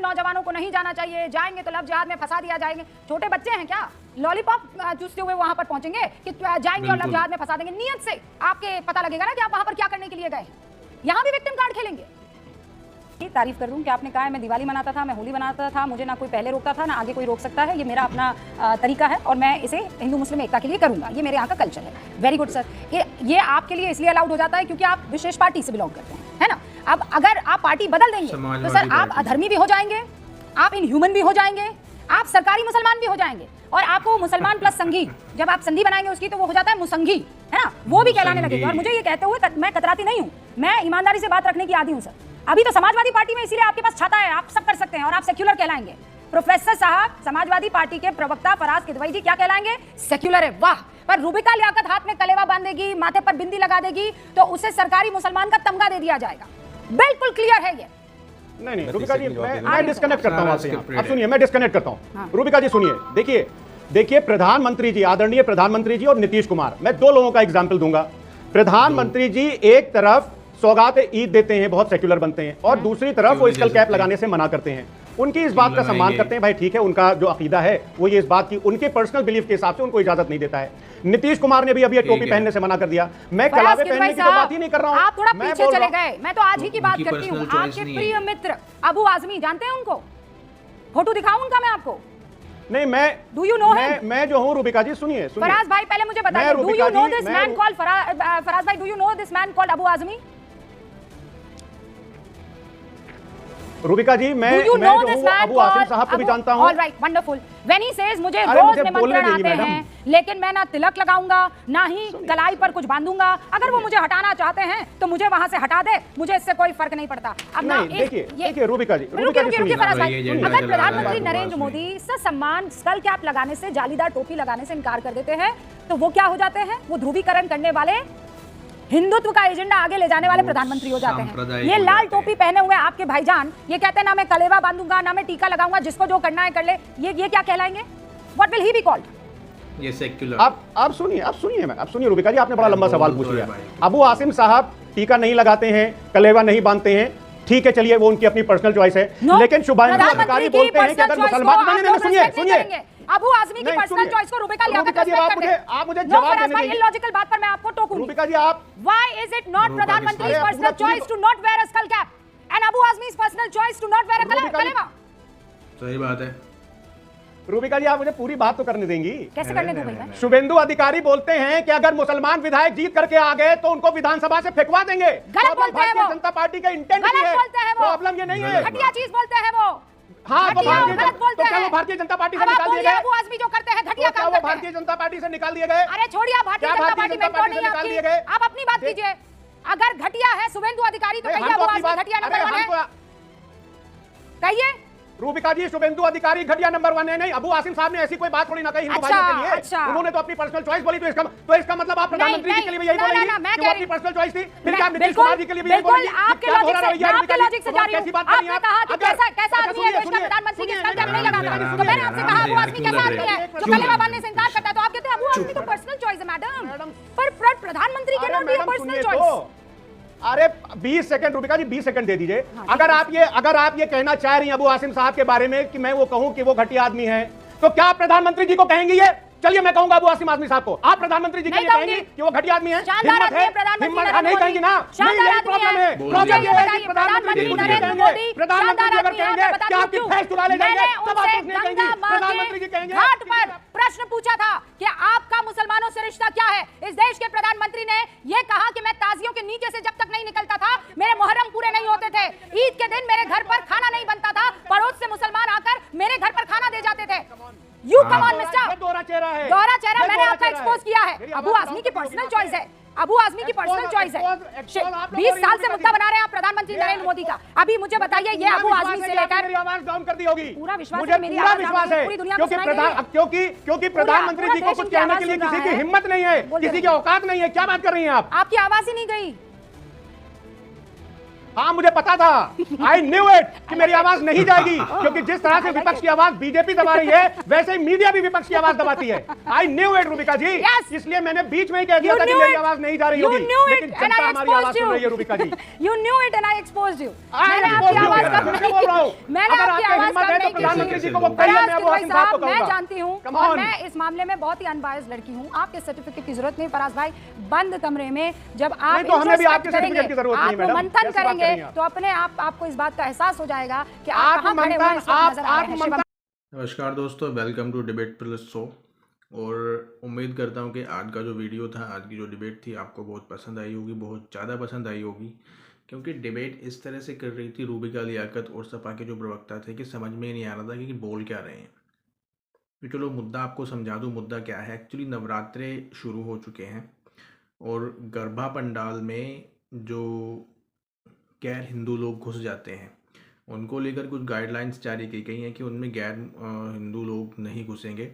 नौजवानों को नहीं जाना चाहिए, जाएंगे तो लव जिहाद में फंसा दिया जाएंगे। छोटे बच्चे हैं क्या, लॉलीपॉप चूसते हुए वहां पर पहुंचेंगे कि जाएंगे और लव जिहाद में फंसा देंगे? नियत से आपके पता लगेगा ना कि आप वहां पर क्या करने के लिए गए। यहाँ भी विक्टिम कार्ड खेलेंगे। तारीफ कर दूं कि आपने कहा है मैं दिवाली मनाता था, मैं होली मनाता था, मुझे ना कोई पहले रोकता था ना आगे कोई रोक सकता है, ये मेरा अपना तरीका है और मैं इसे हिंदू मुस्लिम एकता के लिए करूंगा, ये मेरे यहाँ का कल्चर है। Very good sir. ये आपके लिए इसलिए अलाउड हो जाता है क्योंकि आप विशेष पार्टी से बिलोंग करते हैं, है ना। अब अगर आप पार्टी बदल देंगे तो सर आप अधर्मी भी हो जाएंगे, आप इनह्यूमन भी हो जाएंगे, आप सरकारी मुसलमान भी हो जाएंगे और आपको मुसलमान प्लस संघी, जब आप संधि बनाएंगे उसकी तो वो हो जाता है मुसंघी, है ना, वो भी कहलाने लगेगा। और मुझे ये कहते हुए मैं कतराती नहीं हूँ, मैं ईमानदारी से बात रखने की आदी हूँ सर। अभी तो समाजवादी पार्टी में इसीलिए आपके पास छाता है, आप सब कर सकते हैं और आप सेक्युलर कहलाएंगे। प्रोफेसर साहब समाजवादी पार्टी के प्रवक्ता फराज किदवई जी क्या कहलाएंगे? सेक्युलर है। वाह। पर रूबिका लियाकत हाथ में कलेवा बांधेगी, माथे पर बिंदी लगा देगी तो उसे सरकारी मुसलमान का तमगा दे दिया जाएगा। बिल्कुल क्लियर है ये। नहीं रूबिका जी, मैं डिस्कनेक्ट करता हूं आपसे। अब सुनिए, मैं डिस्कनेक्ट करता हूं। रूबिका जी सुनिए, देखिए प्रधानमंत्री जी, आदरणीय प्रधानमंत्री जी और नीतीश कुमार, मैं दो लोगों का एग्जाम्पल दूंगा। प्रधानमंत्री जी एक तरफ सौगात ईद देते हैं, बहुत सेक्युलर बनते हैं, और दूसरी तरफ वो स्कल कैप लगाने से मना करते हैं। उनकी इस बात का सम्मान करते हैं, भाई ठीक है, उनका जो अकीदा है वो ये इस बात की, उनके पर्सनल बिलीफ के हिसाब से उनको इजाजत नहीं देता है। नीतीश कुमार ने भी अभी टोपी पहनने से मना कर दिया। मैं कलावे पहनने की तो बात ही नहीं कर रहा हूं, आप थोड़ा पीछे चले गए। मैं तो आज ही की बात करती हूं। आपके प्रिय मित्र अबू आजमी, जानते हैं उनको? फोटो दिखाऊं उनका मैं आपको? नहीं, मैं डू यू नो हिम? मैं जो हूं रूबिका जी, सुनिए फराज भाई पहले मुझे बताइए, do you know this man called Faraz भाई, do you know this man called Abu Azmi? Rubika ji, मैं जो हूं अबू आसिम साहब को भी जानता हूं। Alright, wonderful. When he says मुझे रोज निमंत्रण आते हैं लेकिन मैं ना तिलक लगाऊंगा ना ही कलाई पर कुछ बांधूंगा, अगर वो मुझे हटाना चाहते हैं तो मुझे वहां से हटा दे, मुझे इससे कोई फर्क नहीं पड़ता। अब ना देखिए रूबिका जी, फराज भाई, अगर प्रधानमंत्री नरेंद्र मोदी ससम्मान स्कल कैप लगाने से, जालीदार टोपी लगाने से इनकार कर देते हैं तो वो क्या हो जाते हैं? वो ध्रुवीकरण करने वाले, हिंदुत्व का एजेंडा आगे ले जाने वाले प्रधानमंत्री हो जाते हैं। ये लाल टोपी पहने हुए आपके भाईजान ये कहते हैं ना मैं कलेवा बांधूंगा ना मैं टीका लगाऊंगा, जिसको जो करना है कर ले। ये क्या कहलाएंगे? What will he be called? ये सेक्युलर। आप सुनिए रूबिका जी, आपने बड़ा लंबा सवाल पूछ लिया। अबू आसिम साहब टीका नहीं लगाते हैं, कलेवा नहीं बांधते हैं, ठीक है, चलिए वो उनकी अपनी पर्सनल चॉइस है। लेकिन शुभांशु अधिकारी बोलते हैं कि अगर मुसलमान, सुनिए अबू आजमी की पर्सनल चॉइस को रूबिका लियाकत आप मुझे जवाब देने दीजिए। इलॉजिकल बात पर मैं आपको टोकूंगी। रूबिका जी, आप व्हाई इज इट नॉट प्रधानमंत्री personal choice to not wear a skull cap and Abu Azmi's personal choice to not wear a कलेमा? सही बात है रूबिका जी, आप मुझे पूरी बात तो करने देंगी? कैसे करने दूं भाई मैं? शुभेंदु अधिकारी बोलते हैं कि अगर मुसलमान विधायक जीत करके आ गए तो उनको विधानसभा से फेंकवा देंगे। गलत बोलते हैं वो। भारतीय जनता पार्टी का इंटेंट है, प्रॉब्लम ये नहीं है। घटिया चीज बोलते हैं वो। हाँ, वो भारतीय जनता पार्टी से निकाल दिए गए। अबू आजमी जो करते हैं घटिया काम करते हैं। भारतीय जनता पार्टी से निकाल दिए गए। अरे छोड़िए, भारतीय जनता पार्टी में कौन नहीं आपकी? आप अपनी बात कीजिए। अगर घटिया है शुभेंदु अधिकारी तो कहिए अबू आजमी घटिया नंबर 1 है, कहिए। रूबिका जी, शुभेंदु अधिकारी घटिया नंबर 1 है? नहीं, अबू आसिम साहब ने ऐसी कोई बात थोड़ी ना कही हिंदू भाइयों के लिए। उन्होंने तो अपनी पर्सनल चॉइस बोली, तो इसका मतलब आप प्रधानमंत्री जी के लिए भी यही बोलेंगे कि वो अपनी पर्सनल चॉइस थी? फिर क्या नीतीश कुमार जी के लिए भी यही बोलेंगे? आपके लॉजिक से जा रही हूं। आपने कहा कि कैसा आदमी है देश का प्रधानमंत्री के स्कल कैप नहीं लगाता, तो मैंने आपसे कहा अबू आजमी कैसा आदमी है जो कलेमा बांधने से इंकार करता है, तो आप कहते हैं अबू आजमी तो पर्सनल चॉइस है मैडम, पर प्रधानमंत्री के नाम ये पर्सनल चॉइस। अरे 20 सेकंड रूबिका जी, 20 सेकंड दे दीजिए। अगर आप ये कहना चाह रही हैं अबू आसिम साहब के बारे में कि मैं वो कहूं कि वो घटिया आदमी है, तो क्या आप प्रधानमंत्री जी को कहेंगी? ये चलिए मैं कहूंगा अबू आसिम आदमी साहब को, आप प्रधानमंत्री जी के लिए कहेंगी कि वो घटिया आदमी है? हिम्मत नहीं कहेंगी ना? यही प्रॉब्लम है। प्रॉब्लम ये है कि प्रधानमंत्री अगर कहेंगे कि आपकी भैंस चुरा ले जाएंगे तब आप नहीं कहेंगे, प्रधानमंत्री जी कहेंगे। घाट पर प्रश्न पूछा था कि आपका मुसलमानों से रिश्ता क्या है, इस देश के प्रधानमंत्री ने यह कहा कि मैं ताजियों के नीचे से जब तक नहीं निकलता था मेरे मुहर्रम पूरे नहीं होते थे, ईद के दिन मेरे घर पर खाना नहीं बनता था, पड़ोस से मुसलमान आकर मेरे घर पर खाना दे जाते थे। यू कम ऑन मिस्टर, दोहरा चेहरा है, दोहरा चेहरा मैंने आपका एक्सपोज किया है। अबू आजमी की पर्सनल चॉइस है, अबू आजमी की पर्सनल चॉइस है। 20 साल से मुद्दा बना रहे हैं आप प्रधानमंत्री नरेंद्र मोदी का। अभी मुझे बताइए ये अबू आजमी से लेकर मेरी आवाज डाउन कर दी होगी। पूरा विश्वास मुझे है, मेरी पूरा आवाज विश्वास है, पूरी दुनिया को सुनाई गई है। क्योंकि प्रधानमंत्री जी को कुछ कहने के लिए किसी की हिम्मत नहीं है, किसी की औकात नहीं है। क्या बात कर रही हैं आप? आपकी आवाज ही नहीं गई। हाँ, मुझे पता था, आई न्यू इट कि मेरी आवाज नहीं जाएगी, क्योंकि जिस तरह से विपक्ष की आवाज बीजेपी दबा रही है वैसे ही मीडिया भी विपक्ष की आवाज दबाती है। आई न्यू इट रूबिका जी, इसलिए मैंने बीच में ही कह दिया था कि मेरी आवाज नहीं जा रही होगी, लेकिन जनता हमारी आवाज सुन रही है रूबिका जी। You knew it and I exposed you. मैंने आपकी आवाज मैंने आपकी हिम्मत है तो प्रधानमंत्री जी को वो कहिए, मैं वो हासिम साहब को मैं कहूंगा। जानती हूँ Come और on. मैं इस मामले में बहुत ही अनबायस्ड लड़की हूँ। आपके सर्टिफिकेट की जरूरत नहीं फराज भाई। बंद कमरे में जब आप नहीं, तो हमें भी आपके introspect सर्टिफिकेट की जरूरत नहीं, आप मैडम। मंथन कैसी बात कर रही करेंगे हैं आप? तो अपने आप आपको इस बात का एहसास हो जाएगा कि आप कहाँ खड़े हुए हैं, इस वक्त नजर आ रहे हैं। शिवम, नमस्कार दोस्तों, welcome to debate plus show. और उम्मीद करता हूँ कि आज का जो वीडियो था, आज की जो डिबेट थी, आपको बहुत पसंद आई होगी, बहुत ज़्यादा पसंद आई होगी। क्योंकि डिबेट इस तरह से कर रही थी रूबिका लियाकत और सपा के जो प्रवक्ता थे कि समझ में नहीं आ रहा था कि बोल क्या रहे हैं। तो चलो मुद्दा आपको समझा दूँ। मुद्दा क्या है? एक्चुअली नवरात्रे शुरू हो चुके हैं और गरबा पंडाल में जो गैर हिंदू लोग घुस जाते हैं, उनको लेकर कुछ गाइडलाइंस जारी की गई हैं कि उनमें गैर हिंदू लोग नहीं घुसेंगे,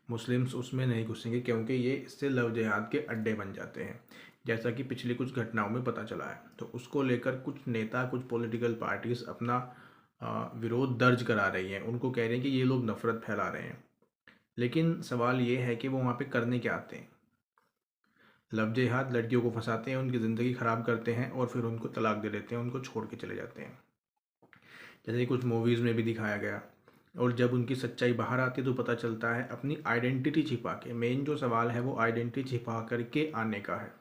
मुस्लिम्स उसमें नहीं घुसेंगे, क्योंकि ये इससे लव जिहाद के अड्डे बन जाते हैं, जैसा कि पिछली कुछ घटनाओं में पता चला है। तो उसको लेकर कुछ नेता, कुछ पॉलिटिकल पार्टीज़ अपना विरोध दर्ज करा रही हैं। उनको कह रहे हैं कि ये लोग नफ़रत फैला रहे हैं। लेकिन सवाल ये है कि वो वहाँ पे करने क्या आते हैं? लव जिहाद, लड़कियों को फंसाते हैं, उनकी ज़िंदगी ख़राब करते हैं और फिर उनको तलाक दे देते हैं, उनको छोड़ के चले जाते हैं, जैसे कुछ मूवीज़ में भी दिखाया गया। और जब उनकी सच्चाई बाहर आती है तो पता चलता है अपनी आइडेंटिटी छिपा के। मेन जो सवाल है वो आइडेंटिटी छिपा करके आने का है।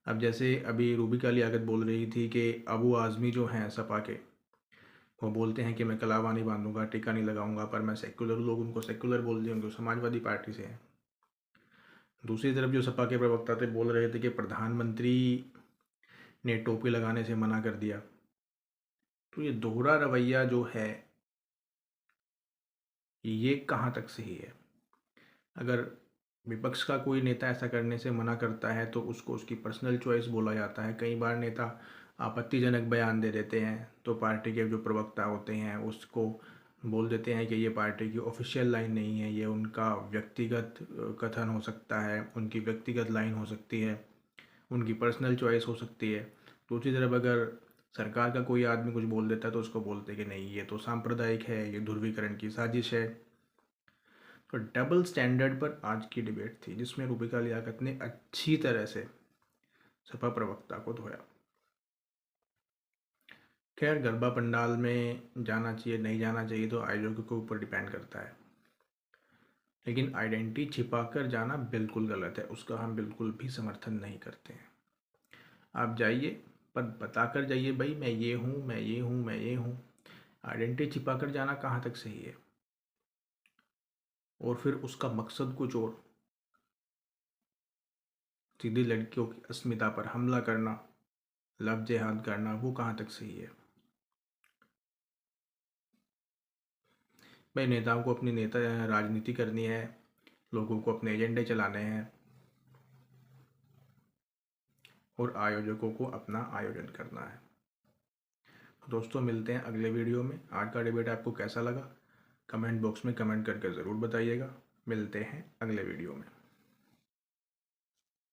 अब जैसे अभी रूबिका लियाकत बोल रही थी कि अबू आज़मी जो हैं सपा के, वो बोलते हैं कि मैं कलावा नहीं बांधूंगा, टीका नहीं लगाऊंगा, पर मैं सेक्युलर, लोग उनको सेक्युलर बोल दिए, उनको समाजवादी पार्टी से हैं। दूसरी तरफ जो सपा के प्रवक्ता थे बोल रहे थे कि प्रधानमंत्री ने टोपी लगाने से मना कर दिया। तो ये दोहरा रवैया जो है, ये कहाँ तक सही है? अगर विपक्ष का कोई नेता ऐसा करने से मना करता है तो उसको उसकी पर्सनल चॉइस बोला जाता है। कई बार नेता आपत्तिजनक बयान दे देते हैं तो पार्टी के जो प्रवक्ता होते हैं उसको बोल देते हैं कि ये पार्टी की ऑफिशियल लाइन नहीं है, ये उनका व्यक्तिगत कथन हो सकता है, उनकी व्यक्तिगत लाइन हो सकती है, उनकी पर्सनल चॉइस हो सकती है। दूसरी तरफ अगर सरकार का कोई आदमी कुछ बोल देता है तो उसको बोलते हैं कि नहीं, ये तो सांप्रदायिक है, ये ध्रुवीकरण की साजिश है। तो डबल स्टैंडर्ड पर आज की डिबेट थी, जिसमें रूबिका लियाकत ने अच्छी तरह से सपा प्रवक्ता को धोया। खैर, गरबा पंडाल में जाना चाहिए नहीं जाना चाहिए तो आयोजकों के ऊपर डिपेंड करता है, लेकिन आइडेंटिटी छिपाकर जाना बिल्कुल गलत है। उसका हम बिल्कुल भी समर्थन नहीं करते हैं। आप जाइए, पर बताकर जाइए, भाई मैं ये हूँ, मैं ये हूँ, मैं ये हूँ। आइडेंटिटी छिपाकर जाना कहाँ तक सही है? और फिर उसका मकसद कुछ और, सीधी लड़कियों की अस्मिता पर हमला करना, लव जिहाद करना, वो कहाँ तक सही है? भाई नेताओं को अपनी नेता राजनीति करनी है, लोगों को अपने एजेंडे चलाने हैं और आयोजकों को अपना आयोजन करना है। तो दोस्तों, मिलते हैं अगले वीडियो में। आज का डिबेट आपको कैसा लगा कमेंट बॉक्स में कमेंट करके ज़रूर बताइएगा। मिलते हैं अगले वीडियो में।